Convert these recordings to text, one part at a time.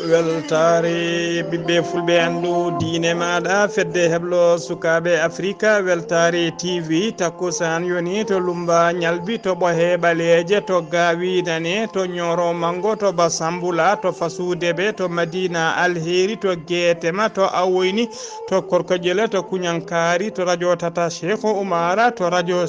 weltare ɓiɓɓe fulɓe andu diine maɗa fedde heblo sukaɓe africa weltare tv takkusan yoni to lumba ñalbi to ɓohe ɓaleje to gawi nane to ñoro mango to basambula to fasudeɓe to madina alheri to guetema to awoyni to korkoƴele to kuñankari to radio tata cheikh oumara to radio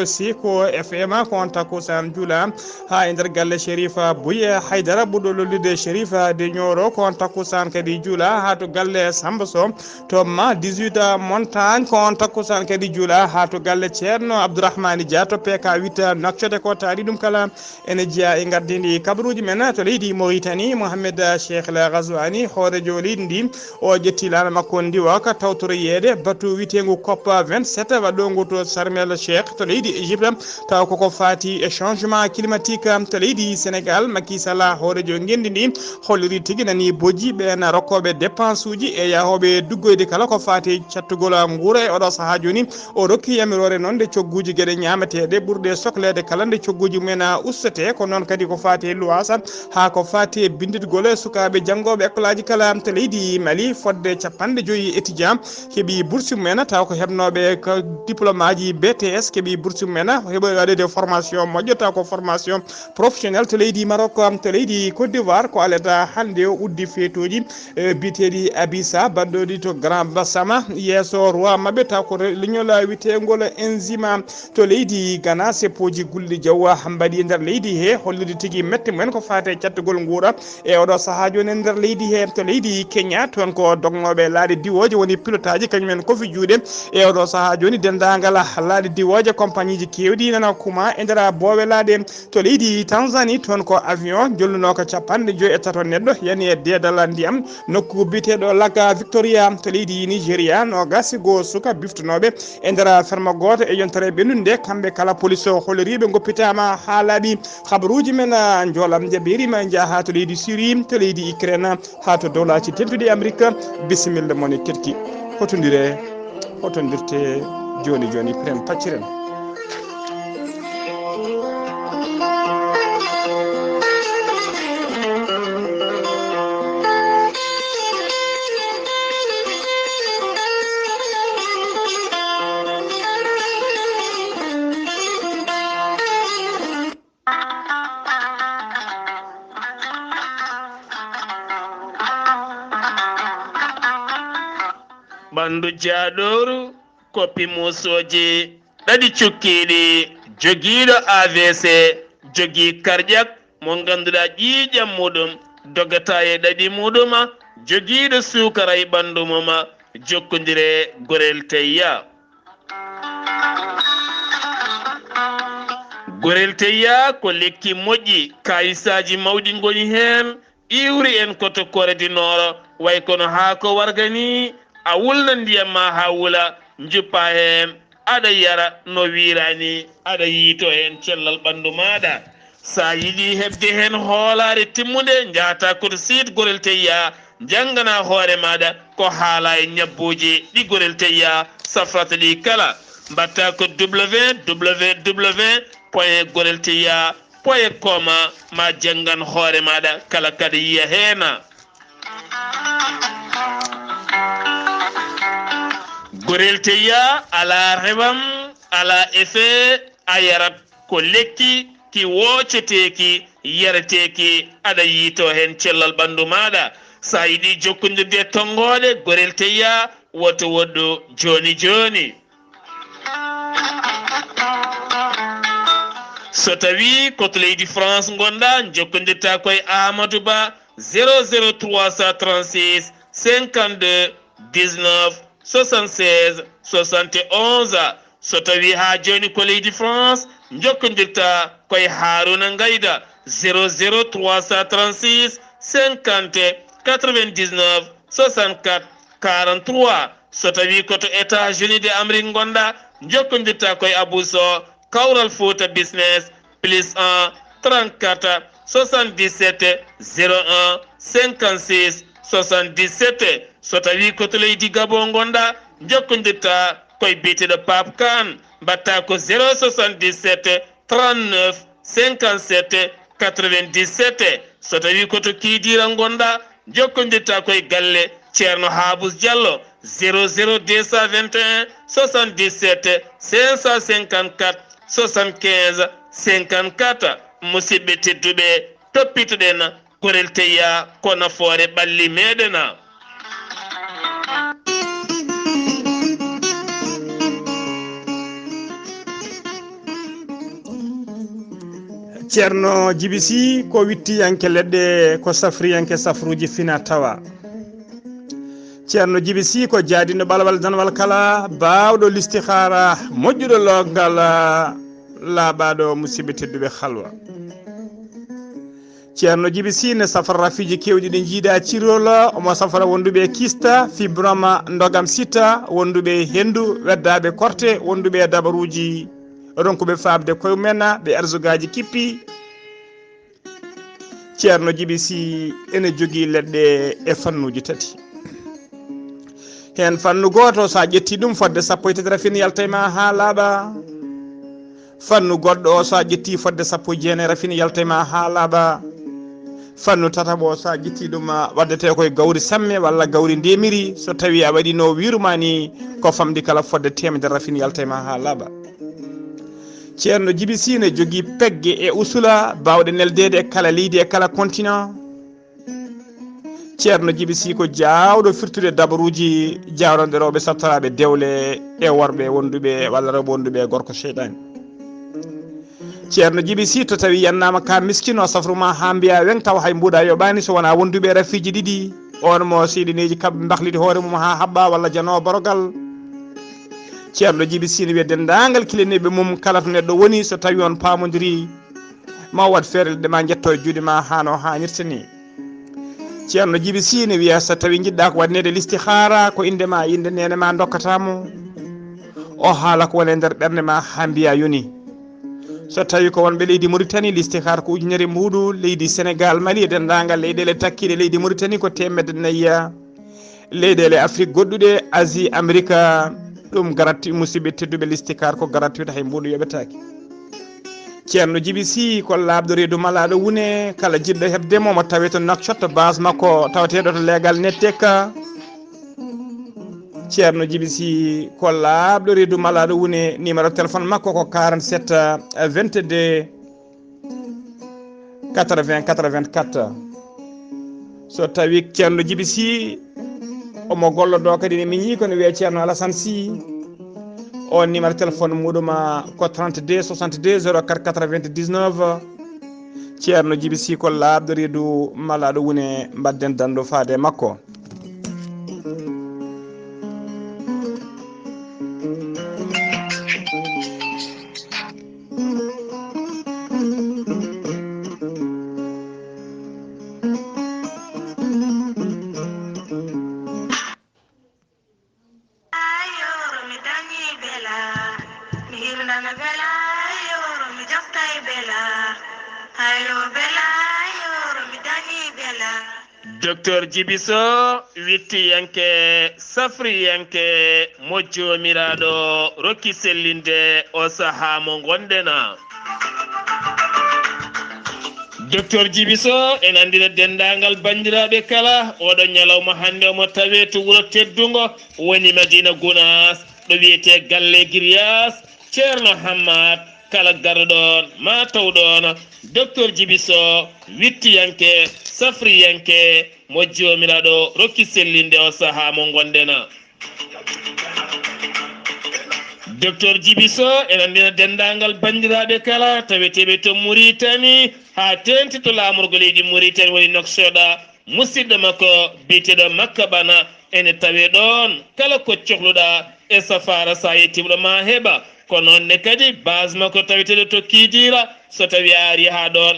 siko fm ko on takkusan juula ha e nder galle shérifa bouye haydara ɓuɗɗo lollude shérifa de ñoro ko on takkusan kadi juula ha to galle samba so to ma 18 montagne ko on takkusan kadi juula ha to galle ceerno abdourahmani dia to pk 8 naccode ko taari ɗum kala ene jeeya e gardidi kabaruji men to leydi mauritanie mohamed cheikh la ghazouani hoorejo leydi ndi o ƴetti lana makko ndiwa ka tawtoroyede batu witengu cop 27 waɗongu to sarmel cheikh to leydi égypte taw koko fati e changement climatique to leydi sénégal Macky Sall hoorejo gendi ndi holliri tigui nani boji ɓen rokkoɓe dépense uji e yahoɓe duggoyde kala ko fati cattugol nguura e oɗo saaha joni o rokki yamirore noon nde cogguji gueɗe ñamateɗe ɓurɗe sohlede kala nde cogguji mumen ustate ko noon kadi ko fati luwasa ha ko fati bindidgol e sukaɓe janggoɓe école aji kala to leydi Mali fodde 50 étudiant keeɓi bourse mumen taw ko hebnoɓe ko diplôme aji BTS keeɓi bourse mumen heeɓoy waɗede formation moƴƴo taw ko formation professionnel to leydi Maroc to leydi Côte d'Ivoire ko aleta hande o uddi feetoji biteɗi Abissa banɗoɗi to Grand Bassama yesso roi mabɓe taw ko leñol witegol enzyme to leydi Ghana seppoji gulɗi jawwa mbaɗi nder leydi he hollide tigui mette mumen ko fate cattugol nguura e oɗo saaha joni e nder leydi he to leydi Kenya toon ko dognoɓe laaɗe diwoje woni pilotaji kañumen kofi juuɗe e oɗo saaha joni dendagal laaɗe diwoje compagnie ji kewɗi nana kuma e nder boowe laaɗe to leydi Tanzanie toon ko avion jolluno ko 54 neɗɗo yani e dedal ndiyam nokku biteɗo Laga Victoria to leydi Nigéria no gasi go suka biftonoɓe e nder ferme goto e yontere ɓennude kamɓe kala police o holliriɓe goppitama ha laaɓi habaruji men joolam jaɓirima jaaha to leydi Syrie to leydi Ukraine ha to dowlaci tedduɗi Amérique bisimilla moni ketki hotondirte joni joni prem pacciren ɓandu jaaɗoru koppi musoji ɗaɗi cukkiɗi jogiiɗo AVC jogii cardiaque mo ganduɗa ƴiiƴam muɗum dogata e ɗaɗi muɗuma jogiiɗo sukara e ɓandu muma jokkodire gorel teyya gorel teyya ko lekki moƴƴi kayisaji mawɗi goni hen iwri en koto koredinoro way kono ha ko wargani a wulna ndiyam ma ha wula juppa hen aɗa yara no wirani aɗa yiito hen cellal ɓandu maɗa sa yiɗi hebde hen hoolare timmude jahata koto site gorel teyya janggana hoore maɗa ko haala e ñabbuji ɗi gorel teyya safrata ɗi kala mbatta ko www.gorelteyya.com ma janggan hoore maɗa kala kada yiya hena gorel teyya ala rewam ala effet a yarat ko lekki ki wocceteki yareteki aɗa yiito hen cellal ɓandu maɗa sa yiɗi jokkodirde tongoɗe gorel teyya woto woɗɗo joni joni so tawi koto leydi France gonɗa jokkodirta koye Amadou Ba 00336 52 19 76 71 so tawi ha joni ko leydi France jokkodirta koye Haruna Ngayda 00336 50 99 64 43 so tawi koto États-Unis de Amérique gonɗa jokkodirta koye Abou Sow Kawral Fouta Business +1 34 77 01 56 77 so tawi koto leydi Gabon gonɗa jokkodirta koye biyeteɗo Pape Kane mbatta ko 077 39 57 97 so tawi koto kiidira gonɗa jokkodirta koye galle ceerno Habous Diallo 00221 77 554 75 54 musidɓe tedduɓe toppitoɗen korel teya ko nafoore ɓalli meɗena. ceerno Djiby Sy ko wittiyanke leɗɗe ko safriyanke safruji fina tawa. ceerno Djiby Sy ko jaadino ɓalwal danwal kala bawɗo listihara moƴƴuɗo loggal laaɓaɗo musidɓe tedduɓe halwa. ceerno Djiby Sy ne safara rafiji kewɗi ɗi jiiɗa cirol omo safara wonduɓe kista fibrama ndogam sita wonduɓe hendu weddaɓe korte wonduɓe dabaruji ronkuɓe famde koye men ɓe arsugaji kippi. ceerno Djiby Sy ene jogui leɗɗe e fannuji tati. hen fannu goto sa ƴetti ɗum fodde sappo e tati rafin yalta ma ha laaɓa. fannu goɗɗo o sa ƴetti fodde sappo e jeenayi rafin yalta ma ha laaɓa. fannu tataɓo sa ƴetti ɗum waddete koye gawri samme walla gawri ndemiri so tawi a waɗi no wiruma ni ko famdi kala fodde temedere rafin yalta ma ha laaɓa. ceerno Djiby Sy ne jogui pegge e usula bawɗe neldede e kala leydi e kala continent. ceerno Djiby Sy ko jawɗo firtude dabaruji jawronɗe rewɓe sattaraɓe dewle e worɓe wonduɓe walla rewɓe wonduɓe e gorko cheyɗani. ceerno Djiby Sy to tawi yannama ka miskino safruma ha mbiya weng taw hay mbuɗa yoɓani so wona wonduɓe rafiji ɗiɗi on mo seeɗineji kamɓe bahlide hoore mum ha habɓa walla janowo borogal. ceerno Djiby Sy ne wiya dendagal kileniɓe mum kala to neɗɗo woni so tawi on pamodiri ma wat feere ɗe ma jetto e juuɗe ma hano hannirta ni. ceerno Djiby Sy ne wiya so tawi jiɗɗa ko waɗnede listihara ko indema inde nene ma dokkatamo o haala ko woni e nder ɓerde ma ha mbiya yoni. so tawi ko wonɓe leydi Mauritanie listihara ko ujunere mbuɗu, leydi Sénégal Mali e dendagal leyɗele takkiɗe leydi Mauritanie ko temedde nayyi, leyɗele Afrique goɗɗuɗe Asie Amérique ɗum garati musidɓe tedduɓe listihara ko gratuit hay mbuɗu yoɓetaki. ceerno Djiby Sy ko labɗo reedu malaɗo wune kala jiɗɗo hebdemo mo tawe to Nouakchott base makko tawateɗo to légal netteka. ceerno Djiby Sy ko labɗo reedu malaɗo wune numéro téléphone makko ko 47 22 80 84. so tawi ceerno Djiby Sy omo gollodo kadi ne miñi kono wiye ceerno Alassane Sy on numéro téléphone muɗum ko 32 62 04 99. ceerno Djiby Sy ko labɗo reedu malaɗo wune mbadden dando faade makko. docteur Djiby Sy wittiyanke safriyanke mo jomiraɗo rokki sellinde o saaha mo gonɗena. docteur Djiby Sy en andina dendagal bandiraɓe kala oɗo ñalawma hande omo tawe to wuuro teddugo woni Madina Gounass ɗo wiyete galle Guirias ceerno Hammad kala garɗon ma tawɗon docteur Djiby Sy wittiyanke safriyanke mo jomiraɗo rokki sellinde o saaha mo gonɗena. docteur Djiby Sy en andina dendagal bandiraɓe kala taweteɓe to Mauritanie ha tenti to lamorgo leydi Mauritanie woni Nouakchott musidɗo makko biteɗo Makka Bana ene tawe ɗon kala ko cohluɗa e safara sa yettiɓɗo ma heɓa ko nonne kadi base makko taweteɗo to Kidira so tawi a ari ha ɗon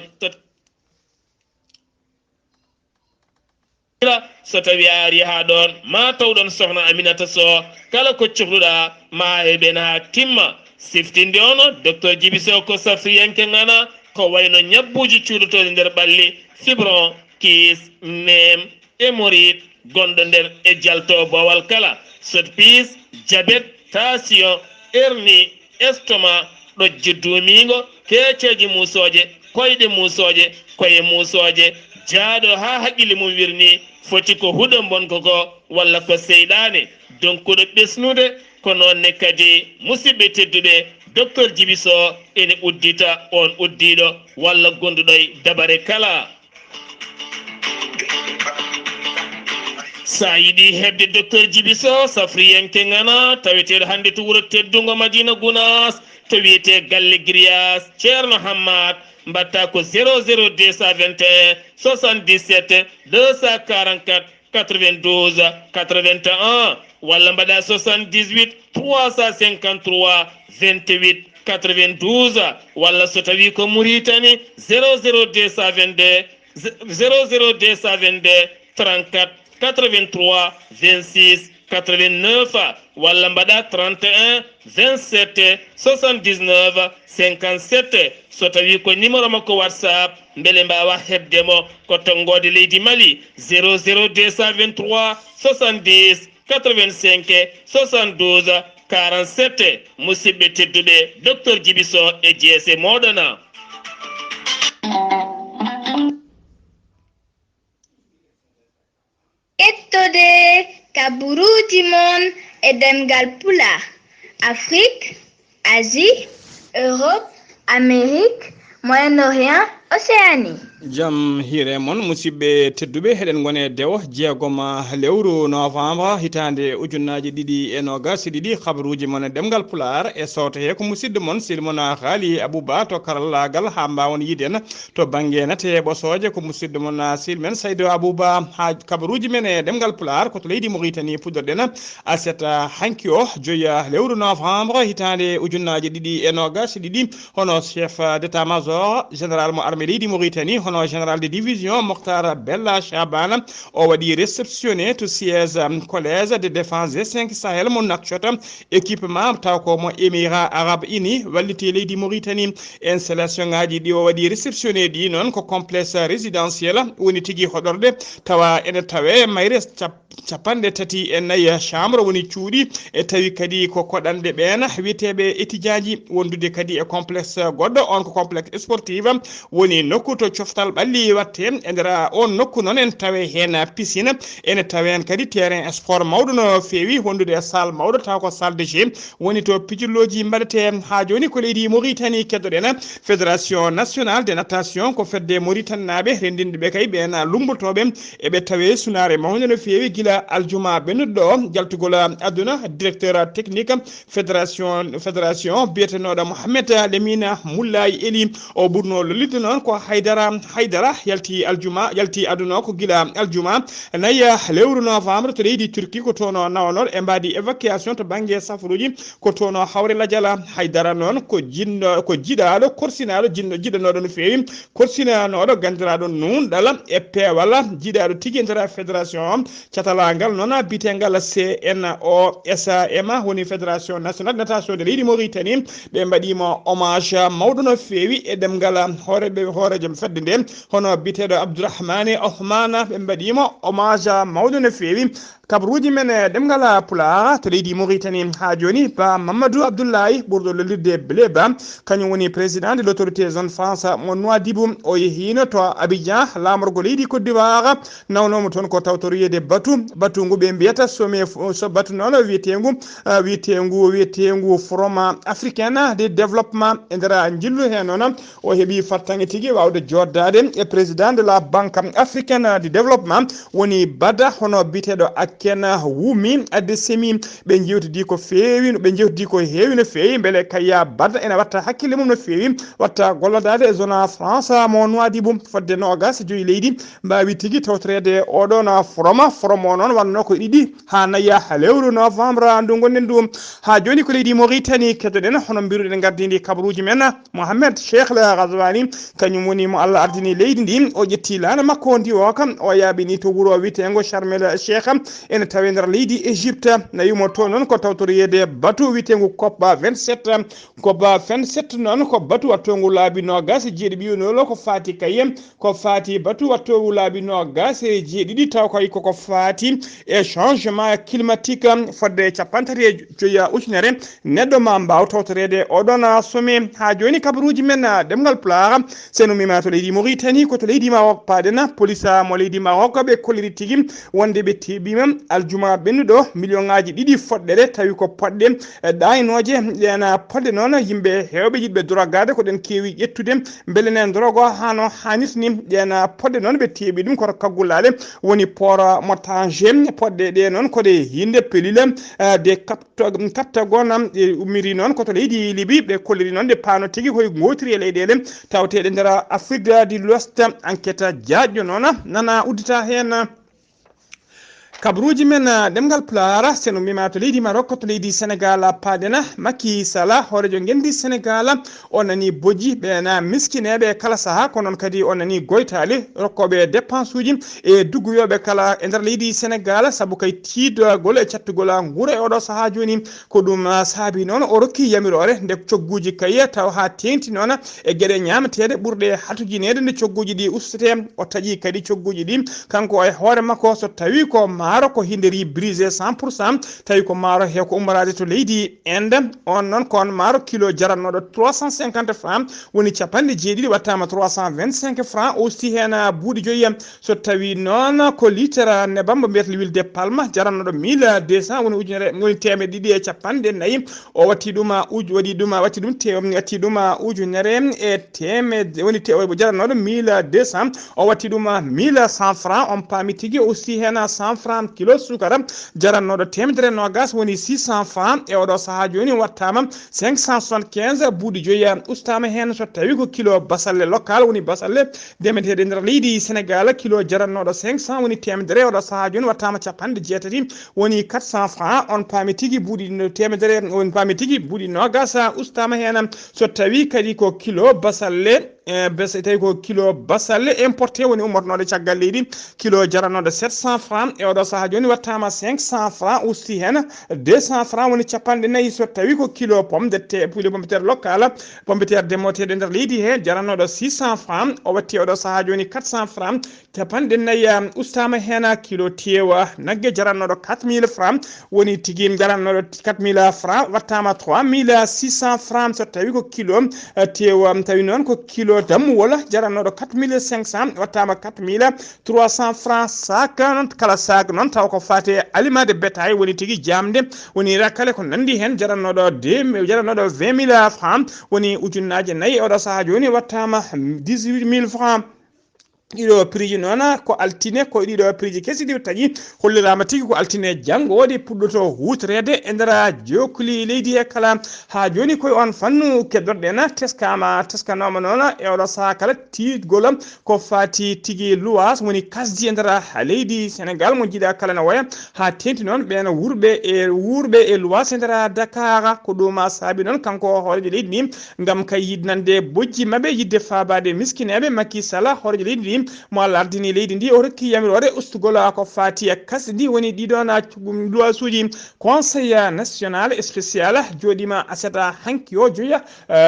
so tawi a ari ha ɗon ma tawɗon sohna Aminata Sow kala ko cohluɗa ma heɓen ha timma. siftinde ono docteur Djiby Sy ko safriyanke ngana ko wayno ñabbuji cuuɗotoɗe nder ɓalli fibron kiis nem hémorroïde gonɗo nder e jalto bowal kala sotpis diabète tension hernie estomac ɗojjo duumigo keeceji musoje koyɗe musoje koye musoje jaaɗo ha haqqille mum wirni foti ko huɗo bonko ko walla ko seyɗane donc ɗo ɓesnude ko noonne kadi musidɓe tedduɓe docteur Djibiso ene uddita on uddiɗo walla gonduɗo e dabare kala. sa yiɗi hebde docteur Djibiso safriyenke ngana taweteɗo hande to wuuro teddugo Madina Gounass to wiyete galle grillage ceerno Hammad mbatta ko 00221 77 244 92 81 walla mbaɗa 78 353 28 92 walla so tawi ko Mauritanie 00222 34 83 26 89 walla mbaɗa 31 27 79 57 so tawi ko numéro makko WhatsApp beele mbawa hebdemo ko tonggode leydi Mali 00223 70 85 72 47 musidɓe tedduɓe docteur Djibiso e jeese moɗona. Ettode kaburuji mon e ɗemngal pulaar Afrique, Asie, Europe, Amérique, Moyen-Orient, Océanie. Jam hire mon musidɓe tedduɓe heɗen gone dewo jeegom lewru novembre hitande ujunnaji ɗiɗi e nogas ɗiɗi habaruji mon ɗemgal pulaar e sawta he ko musidɗo mon silmon Ghalii Abuu Bah to karallagal ha mbawon yiden to banggue nate ɓosoje ko musidɗo mon silmen Saydou Abou Bah ha kabaruji men e ɗemgal pulaar koto leydi Mauritanie puɗɗorɗen aset hanki o joya lewru novembre hitande ujunnaji ɗiɗi e nogas ɗiɗi hono chef d'état major général mo armée leydi Mauritanie hono général de division Mokhtar Bella Chabana o waɗi réceptionné to siège collège de défense des 5 Sahel mo nakcota équipement taw ko mo émirats arabes unis walliti leydi Mauritanie installation ngaji ɗi o waɗi réceptionné ɗi noon ko complexe résidentiel woni tigui hoɗorde tawa ene tawe mayre capanɗe tati e nayyi chambre woni cuuɗi e tawi kadi ko koɗanɗe ɓen wiyeteɓe étudiant ji wondude kadi e complexe goɗɗo on ko complexe sportive woni nokku to coftal ɓalli watte e nder on nokku noon en tawe hen piscine ene tawe hen kadi terrain sport mawɗo no fewi wondude e salle mawɗo taw ko salle de jeu woni to pijulloji mbaɗete ha joni ko leydi Mauritanie keddoɗen fédération nationale de natation ko fedde Mauritanie naɓe rendindeɓe kay ɓen lumbotoɓe eɓe tawe sunare mawde no fewi gila aljuma ɓennuɗo jaltugol aduna directeur technique fédération biyetenoɗo Mohamed Lemina Moulaye Eli o ɓurno lollide noon ko haydara yalti aduna ko gila aljuma nayya lewru novembre to leydi Turquie ko tono nawanor e mbadi évacuation to banggue safaruji ko tono hawre ladiala haydara noon ko jiɗaɗo korsinaɗo jiɗanoɗo no fewi korsinanoɗo gandiraɗo nunɗala e peewal jiɗaɗo tigui nder fédération catalagal noon bitegal CNOSAM woni fédération nationale de natation de leydi Mauritanie ɓe mbaɗimo hommage mawɗo no fewi e ɗemgal hoorejo fedde nde hono biteɗo Abdourahmane Othmane ɓe mbaɗimo hommage mawɗo no fewi kabaruji men ɗemgal pulaar to leydi Mauritanie ha joni ba Mamadou Abdoulaye ɓurɗo lollirde Blé Ba kañum woni président de l'autorité zone France mo Nouadhibou o yehino to Abidjan lamorgo leydi Côte d'Ivoire nawnomo toon ko tawtoriyede batu ngu ɓe mbiyata so batu noon wiyetengu forum africain de développement e nder jillu hen noon o heeɓi fattangue tigui wawde joddade e président de la banque africaine de développement woni Bada hono biteɗo Aken Wumi Adesemi ɓe jewtidi ko fewi heewi no fewi beele kayya Bada ene watta hakkille mum no fewi watta gollodade e zone France mo Nouadhibou fodde nogas joyi leydi mbawi tigui tawtorede oɗon forum o noon wanno ko ɗiɗi ha nayya lewru novembre ndu gonɗen ɗum ha joni ko leydi Mauritanie keddoɗen hono mbiruɗen gardidi kabaruji men Mohamed Cheikh Le Ghazouani kañum woni mo Allah ardini leydi ndi o ƴetti laana makko ndi o kam o yaɓini to wuuro witengo Sharm El Cheikh ene tawe nder leydi Égypte nayimo to noon ko tawtoriyede batu witengo COP 27 noon ko batu wattongu laabi nogas jeeɗi ɓiyonolo ko fati kayem ko fati batu wattongu laabi nogas e jeeɗiɗi taw koy koko fati e changement climatique fodde capantati e joya ujunere neɗɗo ma mbaw tawtorede oɗon some ha joni kabaruji men ɗemgal pulaar seno mima to leydi Mauritanie ko to leydi Maroc paadena police mo leydi Maroc ɓe kolliri tigi wonde ɓe teɓima aljuma ɓennuɗo million ngaji ɗiɗi foɗɗere tawi ko poɗɗe ɗaynoje ɗena podde noon yimɓe hewɓe yiɗɓe drogade ko ɗen kewi ƴettude beele nen drogue o hano hannitni ɗena podde noon ɓe teeɓi ɗum koto kaggulade woni port montagne podde ɗe noon kode hinde pelila de kapta gonam ɗe ummiri noon koto leydi Libi ɓe kolliri noon ɗe paano tigui koye gotiri e leyɗele tawteɗe nder Afrique du l'Ouest enquête jaƴƴo noon nana uddita hen kabruji men ɗemngal pulaar seno mima to leydi Maroc to leydi Sénégal paadena Macky Sall horejo gendi Sénégal on nani boji ɓena miskineɓe kala saaha ko noon kadi on nani goytali rokkoɓe dépense uji e dugguyoɓe kala e nder leydi Sénégal saabu kay tiidgol e cattugol guura e oɗo saaha joni ko ɗum saabi noon o rokki yamirore nde cogguji kay taw ha tengti noon e gueɗe ñamateɗe ɓurɗe hatujinede nde cogguji ɗi ustete o taaƴi kadi cogguji ɗi kanko e hoore makko so tawi ko maaro ko hinderi brisé 100% tawi ko maaro he ko ummorade to leydi Inde on noon kon maaro kilo jarannoɗo 350 francs woni capanɗe jeeɗiɗi wattama 325 francs aussi hen buuɗi joyyi so tawi noon ko litre nebam mo mbiyata l'huile de palme jarannoɗo 1200 woni ujunere woni temedde ɗiɗi e capanɗe nayyi o watti ɗum watti ɗum ujunere e temedde woni jarannoɗo 1200 o watti ɗum 1100 francs on paami tigui aussi hen 100 francs kilo sukara jarannoɗo temedere nogas woni 600 francs e oɗo saaha joni wattama 575 buuɗi joyyi ustama hen so tawi ko kilo basalle local woni basalle demeteɗe nder leydi Sénégal kilo jarannoɗo 500 woni temedere oɗo saaha joni wattama capanɗe jeetati woni 400 francs on paami tigui buuɗi temedere on paami tigui buuɗi nogas ustama hen so tawi kadi ko kilo basalle tawi ko kilo basalle importé woni ummotonoɗo caggal leydi kilo jarannoɗo 700 francs e oɗo saaha joni wattama 500 francs usti hen 200 francs woni capanɗe nayyi so tawi ko kilo pomme de terre local pomme de terre demoteɗe nder leydi he jarannoɗo 600 francs o watti oɗo saaha joni 400 francs capanɗe nayyi ustama hen kilo tewa naggue jarannoɗo 4000 francs woni tigui jarannoɗo 4000 francs wattama 3600 francs so tawi ko kilo tewa tawi noon ko kilo dammuwol jarannoɗo 4500 wattama 4300 francs sac noon kala sac noon taw ko fate aliment de bétail woni tigui jamde woni rakkale ko nandi hen jarannoɗo 20000 francs woni ujunnaje nayyi oɗo saaha joni wattama 18000 francs ɗiɗo prix ji noon ko altine ko ɗiɗo prix ji kesi ɗi tagui hollirama tigui ko altine janggo waɗi puɗɗoto hutorede e nder jokuli leydi he kala ha joni koye on fannu keddorɗen teskanoma noon e oɗo saaha kala tiidgol ko fati tigui luwas woni kasdi e nder leydi Sénégal mo jiiɗa kala ne waya ha tenti noon ɓen wurɓe e luwas e nder Dakar ko ɗum saabi noon kanko horejo leydi ni gam kay yidnande bojji mabɓe yidde fabade miskineɓe Macky Sall horejo leydi mo Allah ardini leydi ndi o rokki yamirore ustugol ko fati e kasdi ndi woni ɗiɗon luwasuji conseil national spécial joɗima asata hanki o joya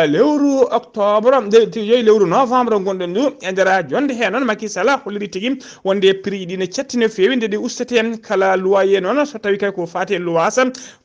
lewru octobre joyi lewru novembre gonɗen ndu e nder jonde he noon Macky Sall holliri tigui wonde prix ɗi ne cetti no fewi nde ɗi ustete kala loyer noon so tawi kay ko fati e luwas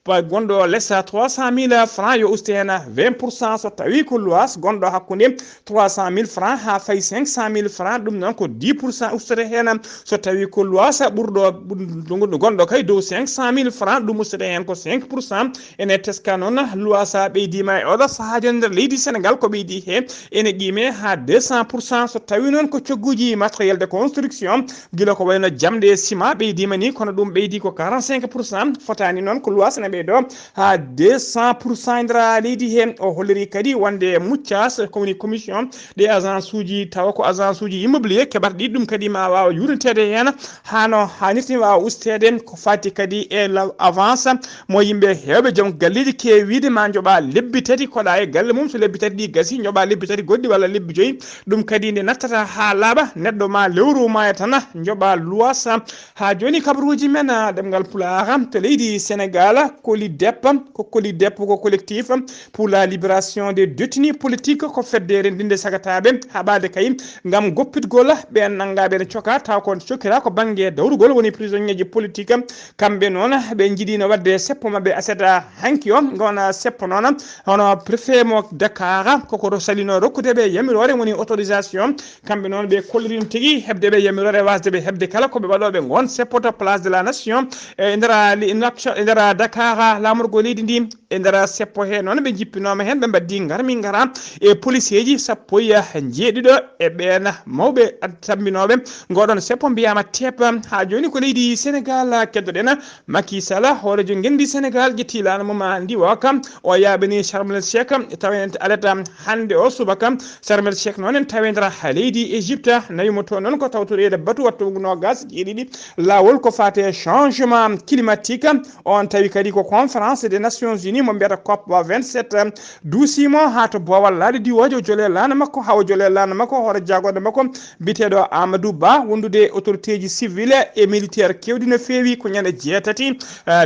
gonɗo lessa 300000 francs yo uste hen 20% so tawi ko luwas gonɗo hakkude 300000 francs ha fay 500000 francs ɗum noon ko 10% ustete hen so tawi ko luwas ɓurɗo gonɗo kay dow 500000 francs ɗum ustete hen ko 5% ene teska noon luwas ɓeydima e oɗo saahaji nder leydi Sénégal ko ɓeydi he ene qime ha 200% so tawi noon ko cogguji matériel de construction guila ko wayno jamɗe ciment ɓeydima ni kono ɗum ɓeydi ko 45% fotani noon ko luwas ne ɓeydo ha 200% e nder leydi he o holliri kadi wonde muccas kowoni commission des agence uji tawa ko agence uji immobilier keɓata ɗi ɗum kadi ma wawa yurnitede hen hano hannirti wawa ustede ko fati kadi e avance mo yimɓe hewɓe joom galleji kewide ma jooɓa lebbi tati koɗa e galle mum so lebbi tati ɗi gasi jooɓa lebbi tati goɗɗi walla lebbi joyyi ɗum kadi nde nattata ha laaɓa neɗɗo ma lewru maya tan jooɓa luwas ha joni kabaruji men ɗemgal pulaar to leydi Sénégal COLIDEP ko COLIDEP ko collectif pour la libération des détenus politiques ko feddere ndinde sagataɓe haɓade kay ngam goppitgol ɓe nangaɓe ne coka taw ko cokira ko banggue dawrugol woni prisonnier ji politique kamɓe noon ɓe jiiɗino wadde seppo mabɓe aseta hanki o gona seppo noon hono préfet mo Dakar koko salino rokkudeɓe yamirore woni autorisation kamɓe noon ɓe kollirin tigui hebdeɓe yamirore wasdeɓe hebde kala koɓe waɗoɓe gon seppoto place de la nation e ndera Dakar lamorgo leydi ndi e ndera seppo he noon ɓe jippinoma hen ɓe mbaddi garmi gara e policier ji sappo e jeeɗiɗo e ɓen mawɓe tabbinoɓe goɗon seppo mbiyama tepa ha joni ko leydi Sénégal keddoɗen Macky Sall hoorejo gendi Sénégal ƴetti lana mum ndi waka o yaɓani Sharm el Cheikh tawen alata hande o subaka Sharm el Cheikh noon en tawi ndera leydi Égypte nawimo to noon ko tawtorede batu wattu nogas jeeɗiɗi lawol ko fate changement climatique on tawi kadi ko conférence des Nations Unies mo mbiyata COP 27 duusimo ha to bowal laade diwojo jole lana makko hawo jole lana makko hoore jagode makko biteɗo Amadou Ba wondude autorité ji civile et militaire kewɗi no feewi ko ñande jeetati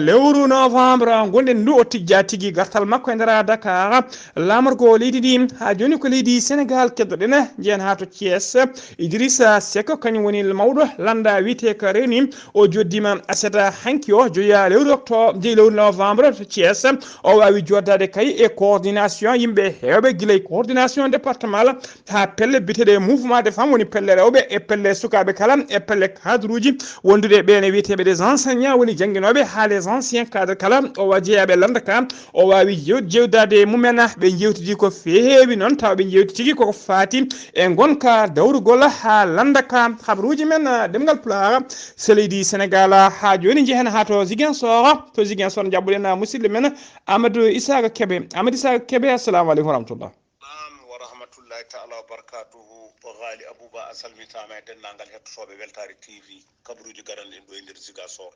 lewru novembre gonɗen ndu o tijja tigui gartal makko e ndera Dakar lamorgo leydi ndi ha joni ko leydi Sénégal keddoɗen jeen ha to Thiès Idrissa Seck kañum woni mawɗo landa wiite ko rewni o joddima aseta hanki o joya lewru octobre jeyi lewru novembre to Thiès o wawi joddade kay e coordination yimɓe hewɓe guilay coordination départemental ha pelle biteɗe mouvement de femmes woni pelle rewɓe e pelle sukaɓe kala e pelle cadre uji wondude ɓene wiyeteɓe des enseignants woni jangguinoɓe ha les anciens cadre kala o wawi jeeyaɓe landa ka o wawi jewdade mumen ɓe jewtidi ko feewi noon taw ɓe jewti tigui koko fati e gonka dawrugol ha landa ka habaruji men ɗemngal pulaar so leydi Sénégal ha joni jehen ha to Ziguinchor jabɓuɗen musidɗo men Amadou Isaka Kebe assalamu aleykum wa rahmatullah wa rahmatullahi ta'ala wa barakatuhu Ghalii Abuu Bah salmitama e dennangal hettotoɓe Weltare TV kabaruji garanɗen ɗo e nder Ziguinchor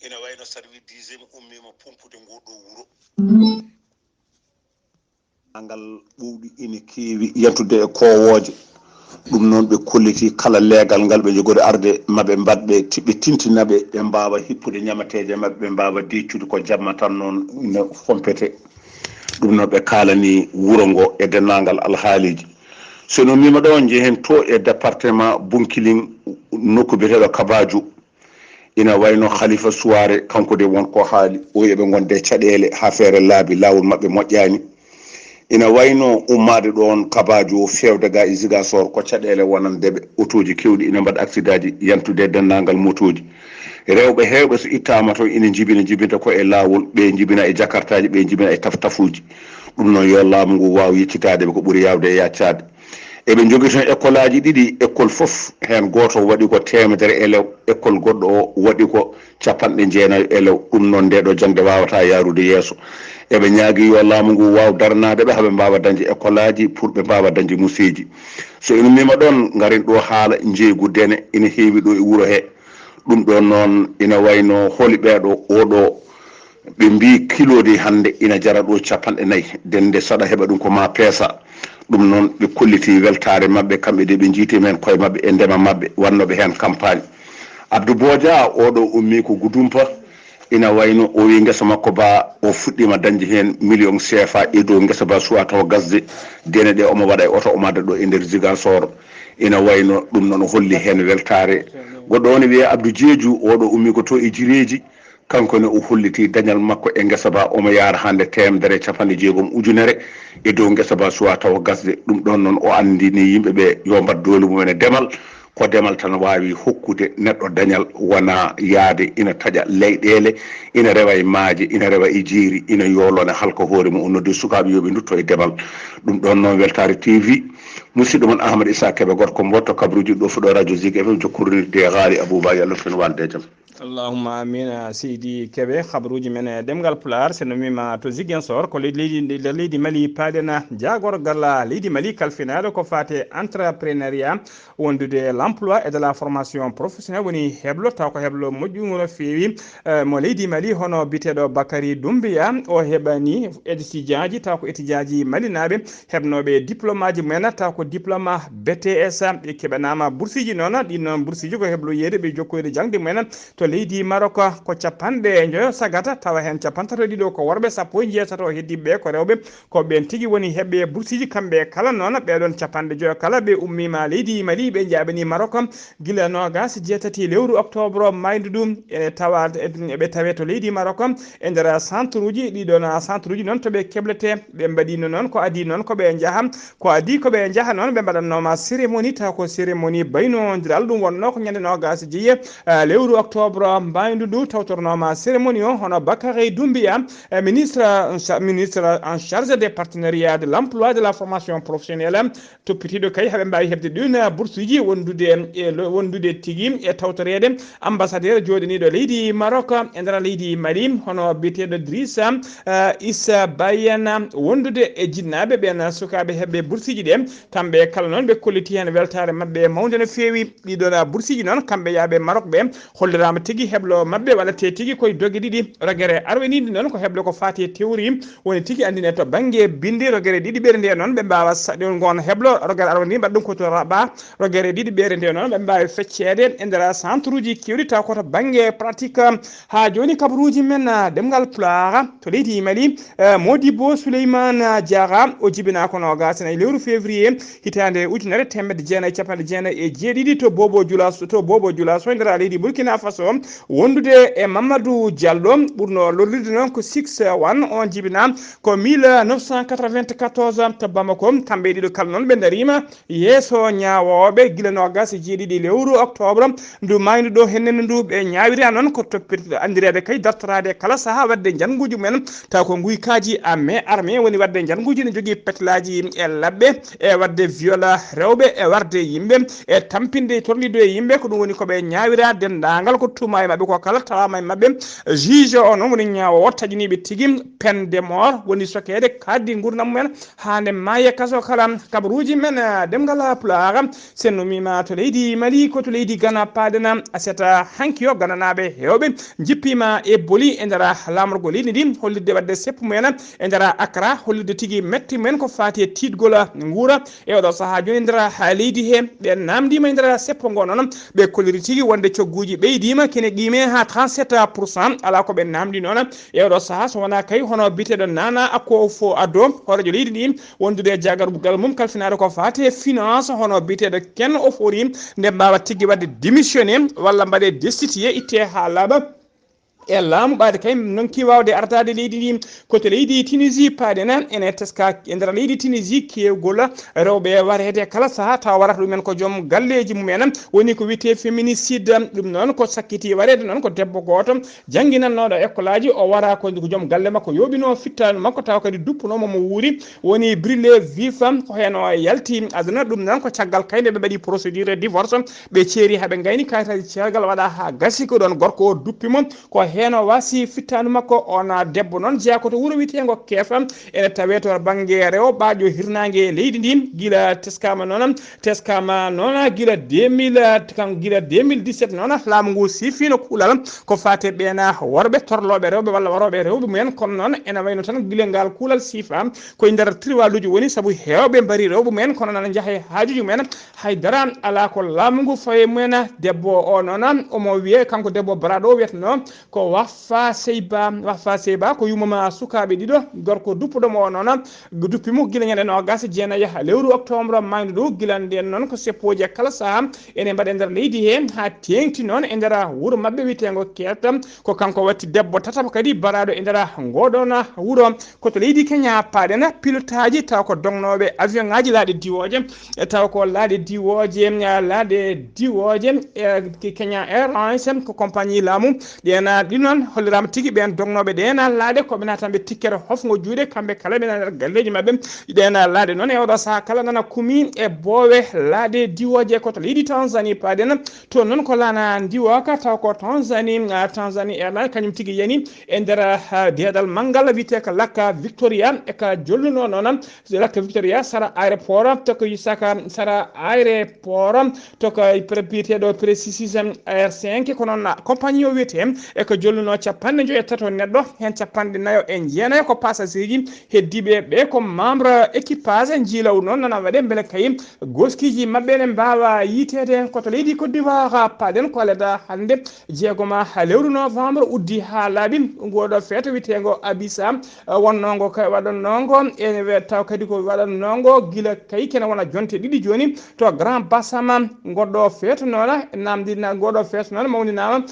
ina wayno service dixiéme ummima pumpude ngoɗo wuro angal ɓuuɗi ina keewi yantude e kowoje ɗum noon ɓe kolliti kala leegal ngal ɓe jogori arde maɓe mbaɗɓe ɓe tintinaɓe ɓe mbawa hippude ñamateje maɓɓe ɓe mbawa diccude ko jamma tan noon ina fompete ɗum noon ɓe kalani wuro ngo e dennangal alhaaliji sono mima ɗo jehen to e département Bunkiling nokku biyeteɗo Kabaju ina wayno Khalifa Souare kanko de wonko haali o yoɓe gonde caɗele ha feere laabi lawol maɓɓe moƴƴani ina wayno ummade ɗon Kabaju o fewde ga e Ziguinchor ko caɗele wonandeɓe autoji kewɗi ina mbaɗa accident ji yantude dennangal motoji rewɓe hewɓe so ittama to ina jibinta ko e lawol ɓe jibina e jakartaji ɓe jibina e taftafuji ɗum noon yo laamu ngu wawa yeccitade ɓe ko ɓuuri yawde e yaccade eɓe jogui tan école aji ɗiɗi école foof hen goto waɗi ko temedere élève école goɗɗo o waɗi ko 90 élève ɗum noon ndeɗo jangde wawata yarude yeeso eɓe ñaagui yo laamu ngu waw darnadeɓe haaɓe mbawa dañde école aji pour ɓe mbawa dañde museji so ina mima ɗon garen ɗo haala jeygu dene ina heewi ɗo e wuuro he ɗum ɗon noon ina wayno holi ɓeɗo oɗo ɓe mbi kilo de hande ina jara ɗo 50 dende saɗa heɓa ɗum ko ma peesa ɗum noon ɓe kolliti weltare mabɓe kamɓe de ɓe jiiti men koye mabɓe e ndema mabɓe wannoɓe hen campagne Abdou Bodia oɗo ummi ko Goudoumpa ina wayno o wi guesa makko ba o fuɗɗima dañde hen million CFA e dow guesa ba suwa taw gasde dene ɗe omo waɗa e oto o madda ɗo e nder Ziguinchor ina wayno ɗum noon holli hen weltare goɗɗo one wiye Abdou Diédhiou oɗo ummi ko to e jireji kanko ne o holliti dañal makko e guesa ba omo yaara hande 160 ujunere e dow guesa ba suwa taw gasde ɗum ɗon noon o andini yimɓeɓe yo mbat dole mumen e demal ko demal tan wawi hokkude neɗɗo dañal wona yaade ina taƴa leyɗele ina rewa e maaje ina rewa e jeeri ina yolone halko hoore mum nodde sukaɓe yoɓe dutto e demal ɗum ɗon noon Weltare TV musidɗo mon Ahmad Issa Keɓe gorko mboto kabruji ɗo fuɗo radio Zik FM jokkorirde Ghalii Abuu Bah yallah fen walde jaam Allahumma amin Seydi Kebe khabaruji men ɗemngal pulaar seno mima to Ziguinchor ko leydi Mali paɗena jagorgal leydi Mali kalfinaɗo ko fate entrepreneuriat wondude l'emploi et de la formation professionnelle woni heblo taw ko heblo moƴƴugo no feewi mo leydi Mali hono biteɗo Bakary Doumbia o heɓani étudiant ji taw ko étudiant ji malinaɓe hebnoɓe diplôme aji mumen taw ko diplôme BTS ɓe keɓanama bourse ji noon ɗin noon bourse ji ko heblo yeede ɓe jokkoyde jangde mumen to to leydi Maroc ko capanɗe joyo sagata tawa hen capantato ɗiɗo ko worɓe sappo e jeetato heddiɓe ko rewɓe ko ɓen tigui woni heɓɓe boursuji kamɓe kala noon ɓeɗon capanɗe joyo kala ɓe ummima leydi Mali ɓe jaɓani Maroc guila nogas jeetati lewru octobre maydu ɗum ene tawa ɓe tawe to leydi Maroc e nder centre uji ɗiɗon centre uji noon toɓe keblete ɓe mbaɗino noon ko adi noon koɓe jaaha ko adi koɓe jaaha noon ɓe mbaɗannoma cérémonie taw ko cérémonie baynodiral ɗum wonno ko ñande nogas jeeyi lewru octobre mbaydu ndu tawtornoma cérémonie o hono Bakary Doumbia ministre en charge des partenariats de l'emploi de la formation professionnelle toppitiɗo kay haɓe mbawi hebde ɗum bourse uji wondude tigui e tawtorede ambassadeur joɗaniɗo leydi Maroc e nder leydi Mali hono biyeteɗo Drissa Issa Bayana wondude e jinnaɓe ɓen sukaɓe heɓɓe bourse ji ɗe kamɓe kala noon ɓe kolliti hen weltare mabɓe mawde no fewi ɗiɗon bourse ji noon kamɓe yaaɓe Maroc ɓe hollirama tigui heblo mabɓe waɗate tigui koye doggue ɗiɗi rogere arwenide noon ko heble ko fati théorie woni tigui andine to banggue binde rogere ɗiɗi ɓeere nde noon ɓe mbawa saɗi gon heblo rogere arwenide mbaɗa ɗum koto raɓa rogere ɗiɗi ɓeere nde noon ɓe mbawi feccede e nder centre uji kewɗi taw koto banggue pratique ha joni kabaruji men ɗemngal pulaar to leydi Mali Modibo Souleymane Diarra o jibina ko nogas e lewru février hitande ujunere temedde jeenayyi capanɗe jeenayyi e jeeɗiɗi to Bobo Dioula so nder leydi Burkina Faso wondude e Mamadou Diallo ɓurno lollude noon ko 6-1 on jibina ko 1994 to Bamako kamɓe ɗiɗo kala noon ɓe darima yeeso ñawoɓe guila nogas e jeeɗiɗi lewru octobre ndu maydu ɗo hennene ndu ɓe ñawira noon ko toppirde andirede kay dartorade kala saaha wadde jangguji mumen taw ko guykaji armé woni wadde jangguji ne jogui petelaji e labɓe e wadde viola rewɓe e warde yimɓe e tampinde torlido e yimɓe ko ɗum woni koɓe ñawira dendagal ko tuma e mabɓe ko kala tawama e mabɓe juge o noon woni ñawowo tajiniɓe tigui peine de mort woni sokede kaddi gurdam mumen hande maaye kaso kala kabaruji men ɗemgal pulaar sennumima to leydi Mali ko to leydi Ghana paadena aseta hanki o gananaɓe hewɓe jippima e booli e nder lamorgo leydi ndi hollirde wadde seppu mumen e nder Accra hollirde tigui metti mumen ko fati e tidgol guura e oɗo saaha joni nder leydi he ɓe namdima e nder seppo ngo noon ɓe kolliri tigui wonde cogguji ɓeydima kene qime ha 37% ala ko ɓe namdi noon e oɗo saaha so wona kay hono biteɗo Nana Akufo Addo horejo leydi ɗi wondude e jagarugal mum kalfinade ko fati e finance hono biteɗo Ken Ofori nde mbawa tigui wadde démissionné walla mbaɗe destitué itte ha laaɓa e laamu ɓaade kay nonki wawde artade leydi ndi koto leydi Tunisie paadena ene teska e nder leydi Tunisie kewgol rewɓe warede kala saaha taw warata ɗumen ko joom galleji mumen woni ko wiyete féminicide ɗum noon ko sakkiti warede noon ko debbo goto jangguinannoɗo école aji o wara ko joom galle makko yoɓino fittanu makko taw kadi duppunomo mo wuuri woni brûlé vif ko hen o yalti aduna ɗum noon ko caggal kayde ɓe mbaɗi procédure divorce ɓe ceeri haɓe gayni kayitaji ceergal waɗa ha gasi ko ɗon gorko o duppimo ko heno wasi fittanu makko ona debbo noon jeeya koto wuuro witego keefa ene tawe to banggue rewɓaɗo hirnangue leydi ndi guila teskama noon guila 2017 noon laamu ngu sifino kuulal ko fate ɓeena worɓe torloɓe rewɓe walla waroɓe rewɓe mumen kono noon ene wayno tan guila ngal kuulal sifa koye nder tribunal uji woni saabu hewɓe mbari rewɓe mumen kono noon jaaha haajuji mumen haydara ala ko laamu ngu fawe mumen debbo o noon omo wiye kanko debbo baraɗo o wiyatno ko waffa seyba ko yumama sukaɓe ɗiɗo gorko duppuɗomo o noon duppimo guila ñande nogas jeenayyi lewru octobre maydu ɗo guila nden noon ko seppoji kala saaha ene mbaɗe nder leydi he ha tengti noon e nder wuuro mabɓe witego Keta ko kanko watti debbo tataɓa kadi baraɗo e nder ngoɗon wuuro koto leydi Kenya paɗena pilotaji taw ko dongnoɓe avion ngaji laaɗe diwoje taw ko laaɗe diwoje Kenya Airlines ko compagnie laamu ɗena ɗi noon hollirama tigui ɓen dongnoɓe ɗena laaɗe koɓe natanɓe tikkere hofgo juuɗe kamɓe kala ɓe nder galleji mabɓe ɗena laaɗe noon e oɗo saaha kala nana kumi e boowe laaɗe diwoje koto leydi Tanzanie paɗena to noon ko lana diwoka taw ko Tanzanie Airlines kañum tigui yani e nder deedal manggal wiyete ko Lakka Victoria e ka jolluno noon Lakka Victoria sara aéroport to ko sara aéroport to ko biteɗo précision Air 5 ko noon compagnie o wiyete e ko jolluno 53 neɗɗo hen 49 ko passager ji heddiɓe ɓe ko membre équipage jiilaw noon nana waɗe beele kayim goskiji mabɓe ne mbawa yitede koto leydi Côte d'Ivoire paɗen ko aleda hande jeegoma lewru novembre uddi ha laaɓi ngoɗo feeto witego abisa wonnongo kay waɗannongo ene taw kadi ko waɗannongo guila kay kene wona jonte ɗiɗi joni to Grand Bassam goɗɗo feeto noona namdina goɗɗo feeto noon mawninama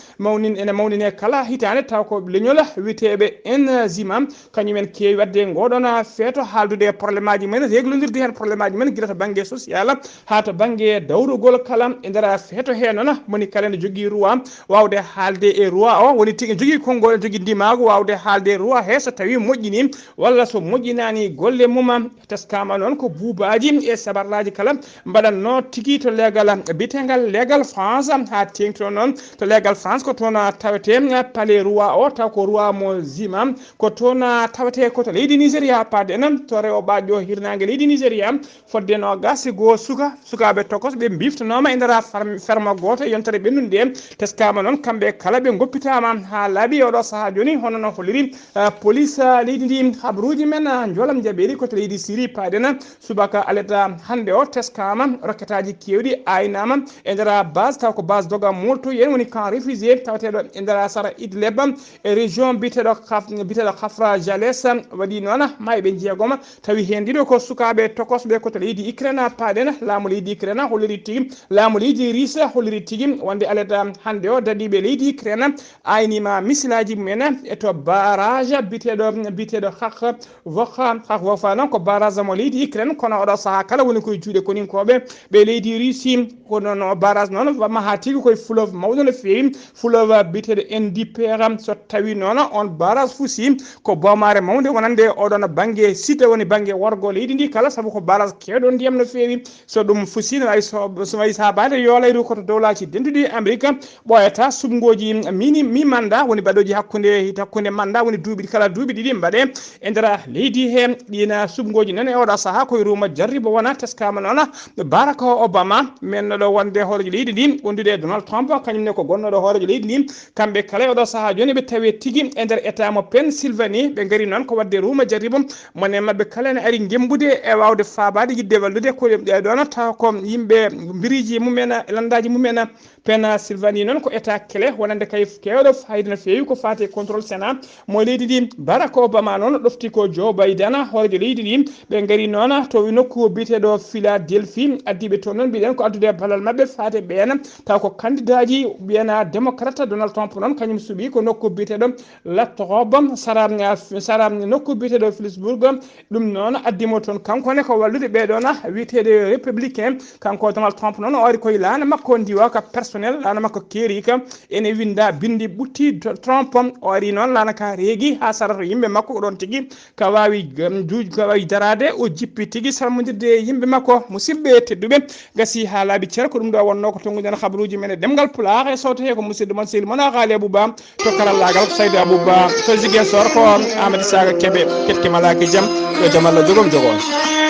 ene mawnine kala hitande taw ko leñol witeɓe enzima kañumen kewi wadde ngoɗon feeto haaldude probléme aji men reglodirde hen probléme aji men guila to banggue social ha to banggue dawrugol kala e nder feeto he noon moni kala ne jogui roi wawde haalde e roi o woni tigui jogui konngol jogui ndimago wawde haalde e roi he so tawi moƴƴini walla so moƴƴinani golle mum teskama noon ko buubaji e sabarlaji kala mbaɗanno tigui to leegal bitegal leegal France ha tengtito noon to leegal France ko toon tawete paale roi o taw ko roi mo zima ko toon tawete koto leydi Nigéria paade en to rewɓaji o hirnangue leydi Nigéria fodde no gasi go sukaɓe tokos ɓe biftanoma e nder ferme goto yontere ɓennude teskama noon kamɓe kala ɓe goppitama ha laaɓi oɗo saaha joni hono no holliri police leydi ndi habaruji men jolam jaɓeli koto leydi Syrie paadena subaka aleta hande o teskama rokketaji kewɗi aynama e nder base taw ko base doga molto yen woni camp réfugié tawateɗo e nder sara Idlib e région biteɗo Khafra Jales waɗi noon mayɓe jeegoma tawi hen ndiɗo ko sukaɓe tokosɓe koto leydi Ukraine paadena laamu leydi Ukraine holliri tigui laamu leydi Russie holliri tigui wonde aleta hande o dadiɓe leydi Ukraine aynima missilaji mumen e to barrage biteɗo hak wofa noon ko barrage mo leydi Ukraine kono oɗo saaha kala woni koye juuɗe koninkoɓe ɓe leydi Russie kono no barrage noon wamma ha tigui koye fleuve mawɗo no fewi fleuve biteɗo NDPR so tawi noon on barrage fuusi ko bomare mawde wonande oɗon banggue site woni banggue worgo leydi ndi kala saabu ko barrage kewɗo ndiyam no fewi so ɗum fuusi no way so wayi sabade yolayru koto dowlaji denduɗi Amérique ɓoyata subgoji mi manda woni baɗoji hakkude manda woni duuɓi kala duuɓi ɗiɗi mbaɗe e nder leydi he ɗina subgoji noon e oɗo saaha koye ruma jarriba wona teskama noon Barack Obama mennoɗo wonde hoorejo leydi ndi wondude Donald Trump kañumne ko gonnoɗo hoorejo leydi ndi kamɓe kala e oɗo saaha joni ɓe tawi tigui e nder état mo Pennsylvanie ɓe gaari noon ko wadde ruma jarriba mone mabɓe kala ne ari gembude e wawde fabade yidde wallude ko ɗe ɗon taw ko yimɓe biriji mumen landaji mumen Pennsylvanie noon ko état clé wonande kay kewɗo fayida no fewi ko fate contrôle sénat mo leydi ndi Barack Obama noon ɗofti ko Joe Biden hoorejo leydi ndi ɓe gaari noon to nokku biteɗo Philadelphie addiɓe toon noon mbiɗen ko addude ballal mabɓe fate ɓen taw ko candidat ji ɓiyana démocrate Donald Trump noon kañum suuɓi ko nokku biteɗo Latrobe sara nokku biteɗo Phillipsburg ɗum noon addimo toon kankone ko wallude ɓeɗon witeɗe républicain kanko Donald Trump noon o ari koye laana makko ndiwa ka personnel laana makko keeri ka ene winda bindi ɓutti Trump o ari noon laana ka reegui ha sarata yimɓe makko ɗon tigui ka wawi darade o jippi tigui salmodirde yimɓe makko musidɓe tedduɓe gasi ha laaɓi ceer ko ɗum ɗo wonno ko tonguɗen habaruji men e ɗemgal pulaar e sawto he ko musidɗo moon sehil moon Ghalii Abuu Bah to karallagal ko Saydou Abou Bah to Ziguinchor ko Amadou Saga Kébé kettimalaki jaam yo jaam Allah jogom